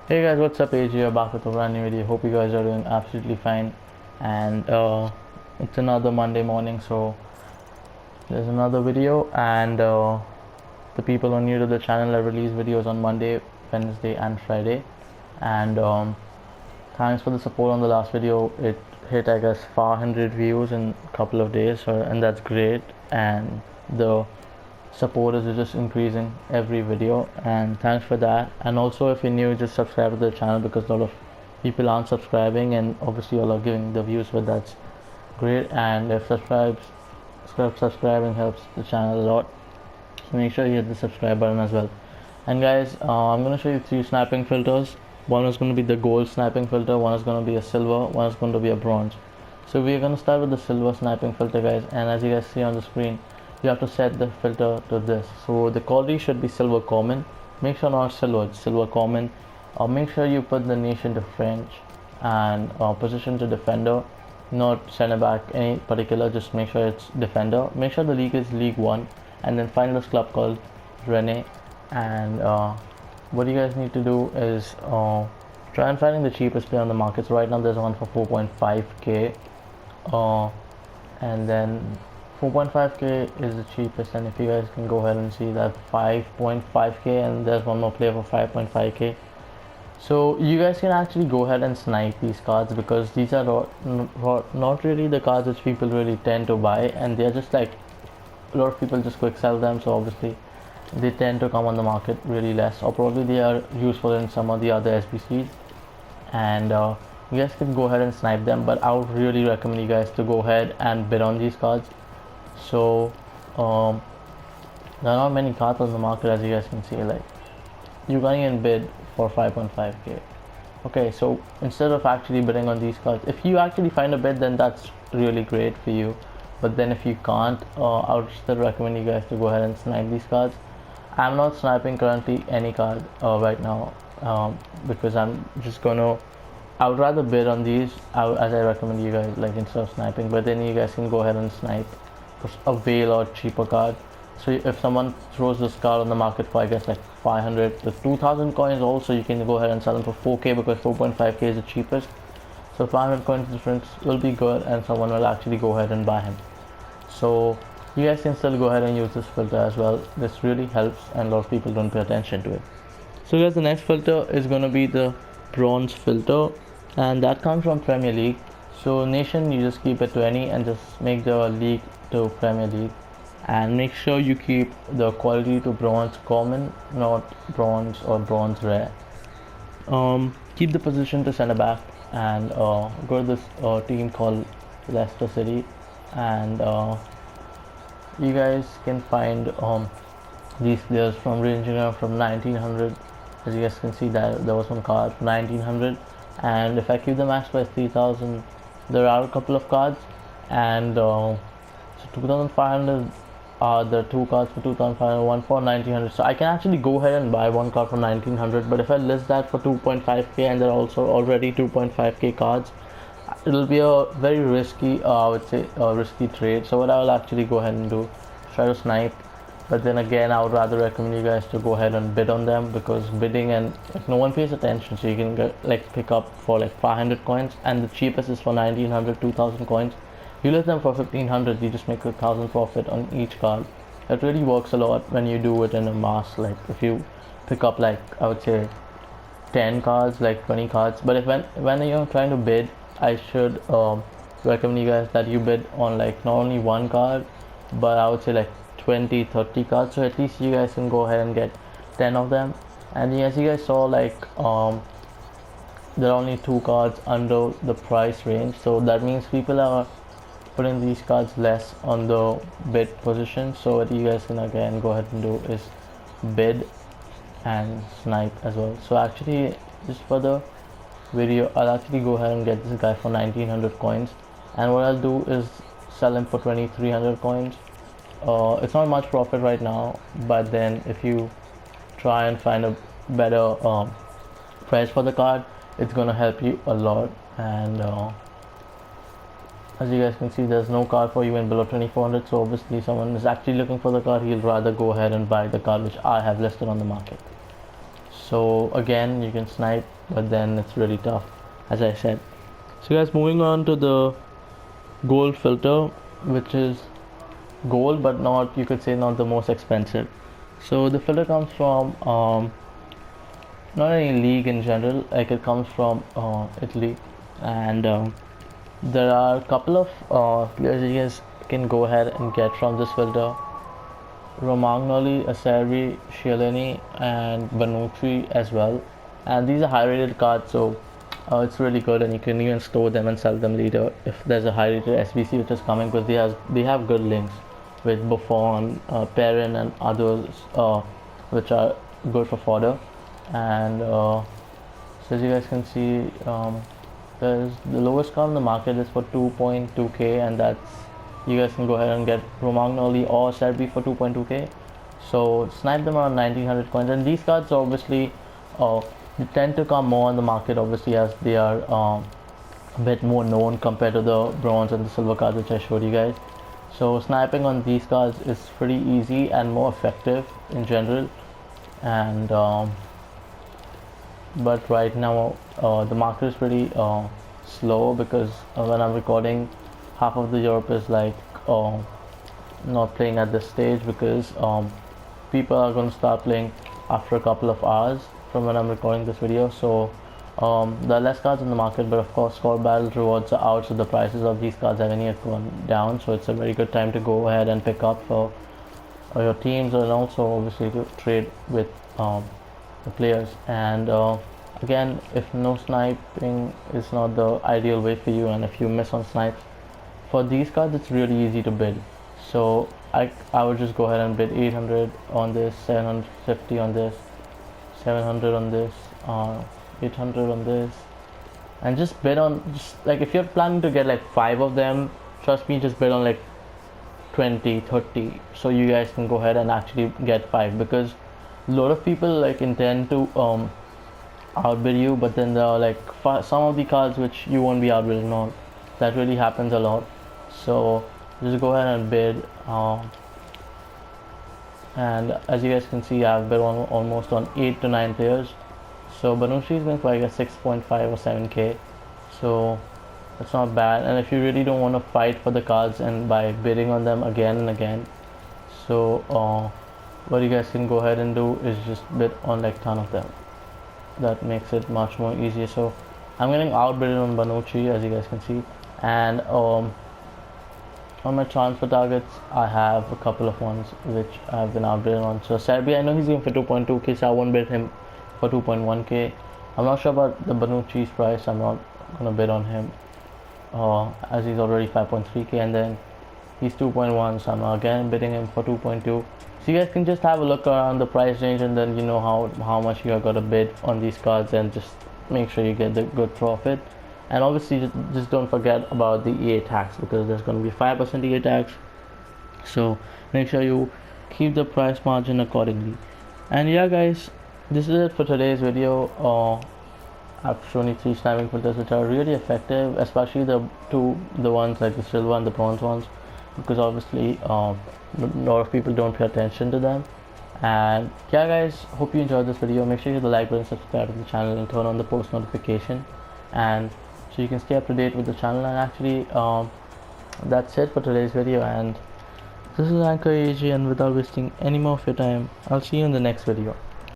Hey guys, what's up? AJ here, back with a brand new video. Hope you guys are doing absolutely fine. And it's another Monday morning, so there's another video. And the people who are new to the channel, I release videos on Monday, Wednesday, and Friday. And thanks for the support on the last video. It hit, I guess, 400 views in a couple of days, and that's great. And the support is just increasing every video, and thanks for that. And also, if you're new, just subscribe to the channel because a lot of people aren't subscribing, and obviously all are giving the views, but that's great. And if subscribing helps the channel a lot, so make sure you hit the subscribe button as well. And guys, I'm going to show you three sniping filters. One is going to be the gold sniping filter, one is going to be a silver, one is going to be a bronze. So we're going to start with the silver sniping filter, guys. And as you guys see on the screen, you have to set the filter to this. So the quality should be silver common. Make sure not silver, it's silver common. Make sure you put the nation to French and position to defender, not center back any particular, just make sure it's defender. Make sure the league is League 1, and then find this club called Rene. And what you guys need to do is try and finding the cheapest player on the market. So right now there's one for 4.5k, and then 4.5k is the cheapest. And if you guys can go ahead and see that 5.5k, and there's one more player for 5.5k. So you guys can actually go ahead and snipe these cards, because these are not really the cards which people really tend to buy, and they're just like a lot of people just quick sell them, so obviously they tend to come on the market really less, or probably they are useful in some of the other SBCs. And you guys can go ahead and snipe them, but I would really recommend you guys to go ahead and bid on these cards. So there are not many cards on the market, as you guys can see. Like, you can bid for 5.5k. Okay, so instead of actually bidding on these cards, if you actually find a bid, then that's really great for you. But then if you can't, I would still recommend you guys to go ahead and snipe these cards. I'm not sniping currently any card right now, because I'm just gonna, I would rather bid on these, as I recommend you guys, like, instead of sniping. But then you guys can go ahead and snipe for a way lot cheaper card. So if someone throws this card on the market for, I guess, like 500 to 2000 coins, also you can go ahead and sell them for 4k, because 4.5k is the cheapest. So 500 coins difference will be good, and someone will actually go ahead and buy him. So you guys can still go ahead and use this filter as well. This really helps, and a lot of people don't pay attention to it. So guys, the next filter is going to be the bronze filter, and that comes from Premier League. So nation, you just keep it to any, and just make the league to Premier League, and make sure you keep the quality to bronze common, not bronze or bronze rare. Keep the position to center back, and go to this team called Leicester City. And you guys can find these players from ranging from 1900. As you guys can see, that there was one card for 1900, and if I keep the max price 3000, there are a couple of cards. And so 2500 are the two cards for 2500, one for 1900. So I can actually go ahead and buy one card for 1900, but if I list that for 2.5k, and there are also already 2.5k cards, it'll be a very risky, I would say, a risky trade. So what I will actually go ahead and do, try to snipe. But then again, I would rather recommend you guys to go ahead and bid on them, because bidding, and like, no one pays attention. So you can get, like, pick up for like 500 coins, and the cheapest is for 1900, 2000 coins. You list them for 1500, you just make 1000 profit on each card. It really works a lot when you do it in a mass. Like, if you pick up, like, I would say 10 cards, like 20 cards. But if when you're trying to bid, I should recommend you guys that you bid on, like, not only one card, but I would say like 20-30 cards, so at least you guys can go ahead and get 10 of them. And as you guys saw, like, there are only 2 cards under the price range, so that means people are putting these cards less on the bid position. So what you guys can again go ahead and do is bid and snipe as well. So actually, just for the video, I'll actually go ahead and get this guy for 1900 coins, and what I'll do is sell him for 2300 coins. It's not much profit right now, but then if you try and find a better price for the card, it's gonna help you a lot. And as you guys can see, there's no card for you in below 2400, so obviously someone is actually looking for the card, he'll rather go ahead and buy the card which I have listed on the market. So again, you can snipe, but then it's really tough, as I said. So guys, moving on to the gold filter, which is gold but not, you could say, not the most expensive. So the filter comes from not any league in general, like it comes from Italy, and there are a couple of players you guys can go ahead and get from this filter: Romagnoli, Acerbi, Chiellini, and Bonucci as well. And these are high rated cards, so it's really good, and you can even store them and sell them later if there's a high rated SBC which is coming, because they have good links with Buffon, Perrin, and others which are good for fodder. And so as you guys can see, there's the lowest card on the market is for 2.2k, and that's, you guys can go ahead and get Romagnoli or Serbi for 2.2k. So snipe them around 1900 coins, and these cards obviously they tend to come more on the market, obviously, as they are a bit more known compared to the bronze and the silver cards which I showed you guys. So sniping on these cards is pretty easy and more effective in general. And but right now the market is pretty slow, because when I'm recording, half of the Europe is like not playing at this stage, because people are going to start playing after a couple of hours from when I'm recording this video. So there are less cards in the market, but of course score battle rewards are out, so the prices of these cards haven't yet gone down, so it's a very good time to go ahead and pick up for your teams, and also obviously to trade with the players. And again, if no sniping is not the ideal way for you, and if you miss on snipes, for these cards it's really easy to bid. So I would just go ahead and bid 800 on this, 750 on this, 700 on this, 800 on this, and just bid on, just like, if you're planning to get like 5 of them, trust me, just bid on like 20, 30, so you guys can go ahead and actually get 5, because a lot of people like intend to outbid you, but then there are like some of the cards which you won't be outbidden on. That really happens a lot. So just go ahead and bid, and as you guys can see, I've bid on almost on 8 to 9 players. So Bonucci is going for like a 6.5 or 7k, so that's not bad. And if you really don't want to fight for the cards and by bidding on them again and again, so what you guys can go ahead and do is just bid on like ton of them. That makes it much more easier. So I'm getting outbid on Bonucci, as you guys can see, and on my transfer targets I have a couple of ones which I've been outbidden on. So Serbia, I know he's going for 2.2k, so I won't bid him for 2.1k. I'm not sure about the Bonucci's price, I'm not gonna bid on him as he's already 5.3k, and then he's 2.1, so I'm again bidding him for 2.2. So you guys can just have a look around the price range, and then you know how much you are going to bid on these cards, and just make sure you get the good profit. And obviously just don't forget about the EA tax, because there's going to be 5% EA tax, so make sure you keep the price margin accordingly. And yeah guys, this is it for today's video. I've shown you 3 sniping filters which are really effective, especially the ones like the silver and the bronze ones, because obviously a lot of people don't pay attention to them. And yeah guys, hope you enjoyed this video. Make sure you hit the like button, subscribe to the channel, and turn on the post notification, and so you can stay up to date with the channel. And actually that's it for today's video, and this is alyaskjaria, and without wasting any more of your time, I'll see you in the next video.